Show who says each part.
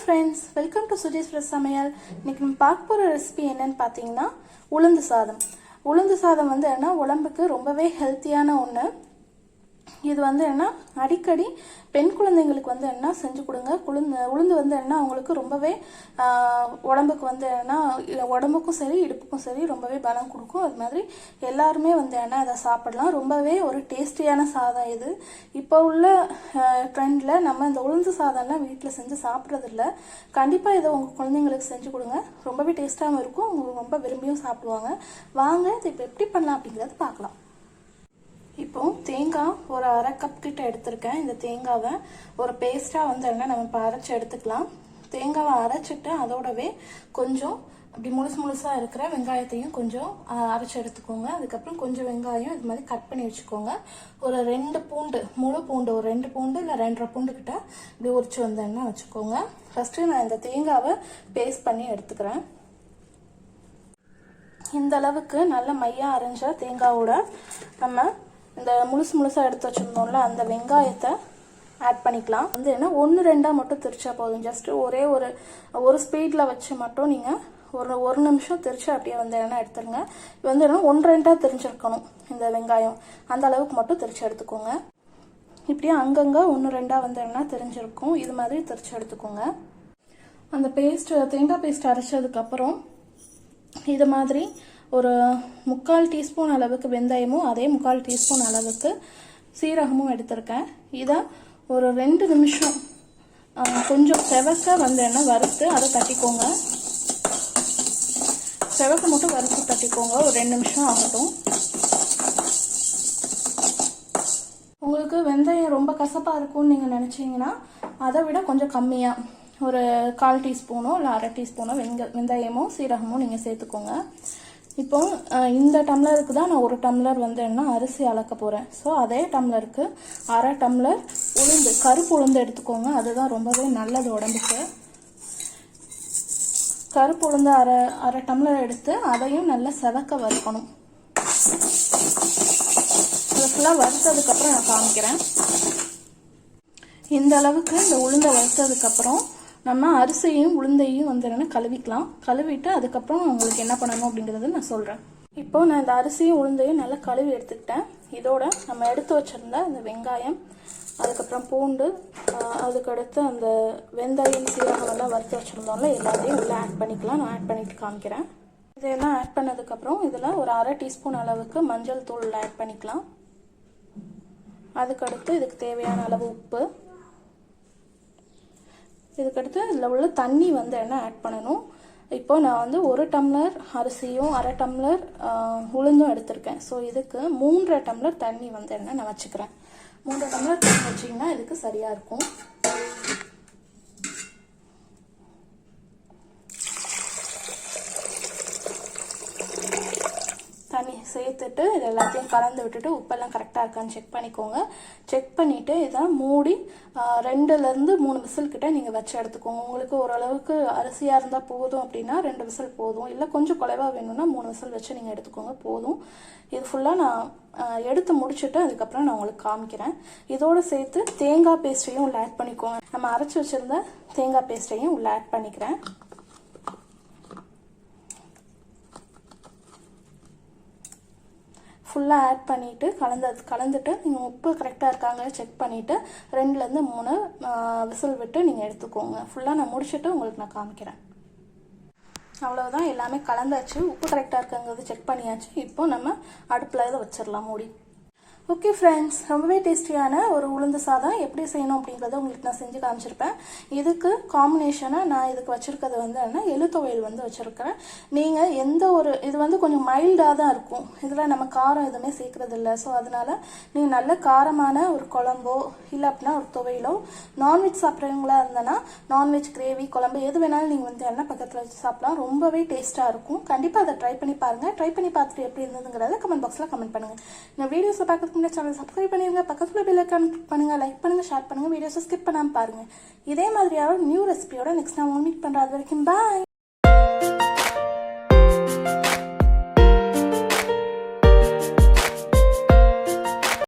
Speaker 1: friends, welcome to Suji's சமையல். இன்னைக்கு நம்ம பார்க்க போற ரெசிபி என்னன்னு பாத்தீங்கன்னா உளுந்து சாதம். உளுந்து சாதம் வந்து என்ன உடம்புக்கு ரொம்பவே ஹெல்த்தியான ஒண்ணு. இது வந்து என்ன அடிக்கடி பெண் குழந்தைகளுக்கு வந்து என்ன செஞ்சு கொடுங்க. உளுந்து வந்து என்ன அவங்களுக்கு ரொம்பவே உடம்புக்கு வந்து என்ன உடம்புக்கும் சரி இடுப்புக்கும் சரி ரொம்பவே பலம் கொடுக்கும். அது மாதிரி எல்லாருமே வந்து என்ன அதை சாப்பிடலாம். ரொம்பவே ஒரு டேஸ்டியான சாதம் இது. இப்போ உள்ள ட்ரெண்டில் நம்ம இந்த உளுந்து சாதம்லாம் வீட்டில் செஞ்சு சாப்பிட்றது இல்லை. கண்டிப்பாக இதை உங்கள் குழந்தைங்களுக்கு செஞ்சு கொடுங்க. ரொம்பவே டேஸ்டாகவும் இருக்கும். உங்களுக்கு ரொம்ப விரும்பியும் சாப்பிடுவாங்க. வாங்க இதை இப்போ எப்படி பண்ணலாம் அப்படிங்கிறது பார்க்கலாம். இப்போ தேங்காய் ஒரு அரை கப் கிட்ட எடுத்திருக்கேன். இந்த தேங்காவை ஒரு பேஸ்டா வந்து என்ன நம்ம இப்போ அரைச்சி எடுத்துக்கலாம். தேங்காவை அரைச்சிட்டு அதோடவே கொஞ்சம் அப்படி முழுசா இருக்கிற வெங்காயத்தையும் கொஞ்சம் அரைச்சி எடுத்துக்கோங்க. அதுக்கப்புறம் கொஞ்சம் வெங்காயம் இது மாதிரி கட் பண்ணி வச்சுக்கோங்க. ஒரு 2 பூண்டு முழு பூண்டு ஒரு 2 பூண்டு இல்லை 2.5 பூண்டு கிட்ட இப்படி உரிச்சு வந்தேன்னா வச்சுக்கோங்க. ஃபர்ஸ்ட் நான் இந்த தேங்காவை பேஸ்ட் பண்ணி எடுத்துக்கிறேன். இந்த அளவுக்கு நல்ல மையா அரைஞ்ச தேங்காவோட நம்ம இந்த முழுசா எடுத்து வச்சிருந்தோம்ல அந்த வெங்காயத்தை ஆட் பண்ணிக்கலாம். வந்து என்ன 1-2 மட்டும் திரிச்சா போதும். ஜஸ்ட் ஒரு ஸ்பீட்ல வச்சு மட்டும் நீங்க ஒரு நிமிஷம் திரிச்சு அப்படியே வந்து என்ன எடுத்துருங்க. இது வந்து என்ன 1-2 திரிஞ்சிருக்கணும் இந்த வெங்காயம். அந்த அளவுக்கு மட்டும் திரிச்சு எடுத்துக்கோங்க. இப்படியே அங்கங்க 1-2 வந்து என்ன தெரிஞ்சிருக்கும். இது மாதிரி திரிச்சு எடுத்துக்கோங்க. அந்த தேங்காய் பேஸ்ட் அரைச்சதுக்கு அப்புறம் இது மாதிரி ஒரு 3/4 டீஸ்பூன் அளவுக்கு வெந்தயமும் அதே 3/4 டீஸ்பூன் அளவுக்கு சீரகமும் எடுத்திருக்கேன். இதை ஒரு 2 நிமிஷம் கொஞ்சம் செவக்க வந்து என்ன வறுத்து அதை தட்டிக்கோங்க. செவக்க மட்டும் வறுத்து தட்டிக்கோங்க. ஒரு 2 நிமிஷம் ஆகட்டும். உங்களுக்கு வெந்தயம் ரொம்ப கசப்பா இருக்கும்னு நீங்க நினைச்சீங்கன்னா அதை விட கொஞ்சம் கம்மியா ஒரு 1/4 டீஸ்பூனோ இல்லை 1/2 டீஸ்பூனோ வெந்தயமோ சீரகமோ நீங்க சேர்த்துக்கோங்க. இப்போ இந்த டம்ளருக்கு தான் நான் 1 டம்ளர் வந்து என்ன அரிசி அளக்க போறேன். ஸோ அதே டம்ளருக்கு 1/2 டம்ளர் உளுந்து கருப்பு உளுந்து எடுத்துக்கோங்க. அதுதான் ரொம்பவே நல்லது உடம்புக்கு. கருப்பு உளுந்து அரை டம்ளர் எடுத்து அதையும் நல்லா செவக்க வறுக்கணும். அதை ஃபுல்லாக வறுத்ததுக்கு அப்புறம் நான் காமிக்கிறேன். இந்த அளவுக்கு இந்த உளுந்தை வறுத்ததுக்கு அப்புறம் நம்ம அரிசியையும் உளுந்தையும் வந்து என்ன கழுவிக்கலாம். கழுவிட்டு அதுக்கப்புறம் உங்களுக்கு என்ன பண்ணணும் அப்படிங்கறத நான் சொல்றேன். இப்போ நான் இந்த அரிசியும் உளுந்தையும் நல்லா கழுவி எடுத்துக்கிட்டேன். இதோட நம்ம எடுத்து வச்சிருந்த இந்த வெங்காயம் அதுக்கப்புறம் பூண்டு அதுக்கடுத்து அந்த வெந்தயம் சீரகம் எல்லாம் வறுத்து வச்சிருந்தோம்ல எல்லாத்தையும் உள்ள ஆட் பண்ணிக்கலாம். நான் ஆட் பண்ணிட்டு காமிக்கிறேன். இதெல்லாம் ஆட் பண்ணதுக்கப்புறம் இதில் ஒரு 1/2 டீஸ்பூன் அளவுக்கு மஞ்சள் தூள் ஆட் பண்ணிக்கலாம். அதுக்கடுத்து இதுக்கு தேவையான அளவு உப்பு. இதுக்கடுத்து இதில் உள்ள தண்ணி வந்து என்ன ஆட் பண்ணணும். இப்போ நான் வந்து 1 டம்ளர் அரிசியும் 1/2 டம்ளர் உளுந்தும் எடுத்திருக்கேன். ஸோ இதுக்கு 3 டம்ளர் தண்ணி வந்து என்ன நான் வச்சுக்கிறேன். 3 டம்ளர் தண்ணி வச்சிங்கன்னா இதுக்கு சரியா இருக்கும். தண்ணி சேர்த்துட்டு இது எல்லாத்தையும் கலந்து விட்டுட்டு உப்பெல்லாம் கரெக்டாக இருக்கான்னு செக் பண்ணிக்கோங்க. செக் பண்ணிவிட்டு இதை மூடி 2-3 விசில் கிட்ட நீங்கள் வச்சு எடுத்துக்கோங்க. உங்களுக்கு ஓரளவுக்கு அரிசியாக இருந்தால் போதும் அப்படின்னா 2 விசில் போதும். இல்லை கொஞ்சம் குறைவாக வேணும்னா 3 விசில் வச்சு நீங்கள் எடுத்துக்கோங்க போதும். இது ஃபுல்லாக நான் எடுத்து முடிச்சுட்டு அதுக்கப்புறம் நான் உங்களுக்கு காமிக்கிறேன். இதோடு சேர்த்து தேங்காய் பேஸ்ட்டையும் உள்ள ஆட் பண்ணிக்கோங்க. நம்ம அரைச்சி வச்சுருந்த தேங்காய் பேஸ்ட்டையும் உள்ள ஆட் பண்ணிக்கிறேன். ஃபுல்லாக ஆட் பண்ணிவிட்டு கலந்துட்டு நீங்கள் உப்பு கரெக்டாக இருக்காங்க செக் பண்ணிவிட்டு 2-3 விசில் விட்டு நீங்கள் எடுத்துக்கோங்க. ஃபுல்லாக நான் முடிச்சுட்டு உங்களுக்கு நான் காமிக்கிறேன். அவ்வளோதான், எல்லாமே கலந்தாச்சு. உப்பு கரெக்டாக இருக்காங்கிறது செக் பண்ணியாச்சு. இப்போ நம்ம அடுப்பில் இதை வச்சிடலாம் மூடி. ஓகே ஃப்ரெண்ட்ஸ், ரொம்பவே டேஸ்டியான ஒரு உளுந்து சாதம் எப்படி செய்யணும் அப்படிங்கிறத உங்களுக்கு நான் செஞ்சு காமிச்சிருப்பேன். இதுக்கு காம்பினேஷனாக நான் இதுக்கு வச்சுருக்கிறது வந்து என்ன எள்ளு துவையல் வந்து வச்சுருக்கிறேன். நீங்கள் இது வந்து கொஞ்சம் மைல்டாக தான் இருக்கும். இதில் நம்ம காரம் எதுவுமே சேர்க்கறது இல்லை. ஸோ அதனால நீங்கள் நல்ல காரமான ஒரு குழம்போ இல்லை அப்படின்னா ஒரு துவையலோ நான்வெஜ் சாப்பிட்றவங்களா இருந்தனா நான்வெஜ் கிரேவி குழம்பு எது வேணாலும் நீங்கள் வந்து என்ன பக்கத்தில் வச்சு சாப்பிடலாம். ரொம்பவே டேஸ்ட்டாக இருக்கும். கண்டிப்பாக அதை ட்ரை பண்ணி பாருங்கள். ட்ரை பண்ணி பார்த்துட்டு எப்படி இருந்ததுங்கிறத கமெண்ட் பாக்ஸில் கமெண்ட் பண்ணுங்கள். இந்த வீடியோஸை பார்க்கறதுக்கு சேனல் சப்ஸ்கிரைப் பண்ணிருங்க. பக்கத்துல பெல் ஐகான் கிளிக் பண்ணுங்க. லைக் பண்ணுங்க, ஷேர் பண்ணுங்க. வீடியோஸை ஸ்கிப் பண்ணாம பாருங்க. இதே மாதிரியான நியூ ரெசிபியோட நெக்ஸ்ட் நான் மீட் பண்றது வரைக்கும் பாய்.